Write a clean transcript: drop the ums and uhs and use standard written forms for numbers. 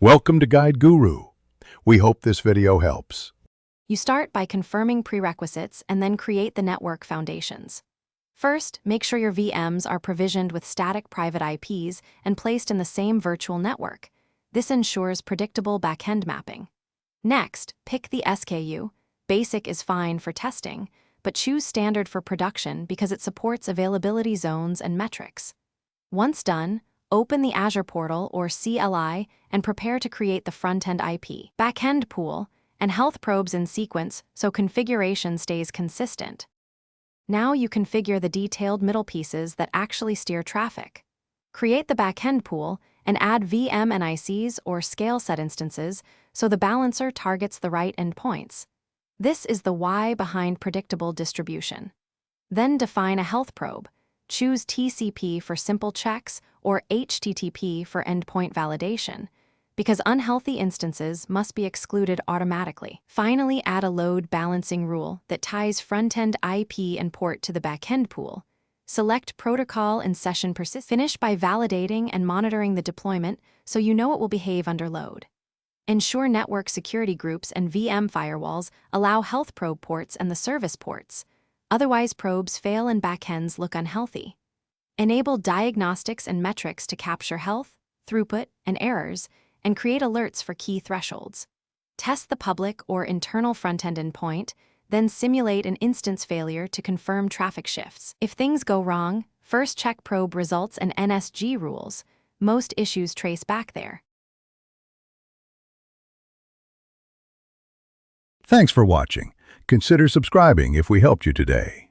Welcome to Guide Guru. We hope this video helps. You start by confirming prerequisites and then create the network foundations. First, make sure your VMs are provisioned with static private IPs and placed in the same virtual network. This ensures predictable backend mapping. Next, pick the SKU. Basic is fine for testing, but choose standard for production because it supports availability zones and metrics. Once done, open the Azure portal or CLI and prepare to create the front-end IP, backend pool, and health probes in sequence so configuration stays consistent. Now you configure the detailed middle pieces that actually steer traffic. Create the backend pool and add VM NICs or scale set instances so the balancer targets the right endpoints. This is the why behind predictable distribution. Then define a health probe. Choose TCP for simple checks or HTTP for endpoint validation, because unhealthy instances must be excluded automatically. Finally, add a load balancing rule that ties front-end IP and port to the backend pool. Select protocol and session persist. Finish by validating and monitoring the deployment so you know it will behave under load. Ensure network security groups and VM firewalls allow health probe ports and the service ports. Otherwise, probes fail and backends look unhealthy. Enable diagnostics and metrics to capture health, throughput, and errors, and create alerts for key thresholds. Test the public or internal front-end endpoint, then simulate an instance failure to confirm traffic shifts. If things go wrong, first check probe results and NSG rules. Most issues trace back there. Thanks for watching. Consider subscribing if we helped you today.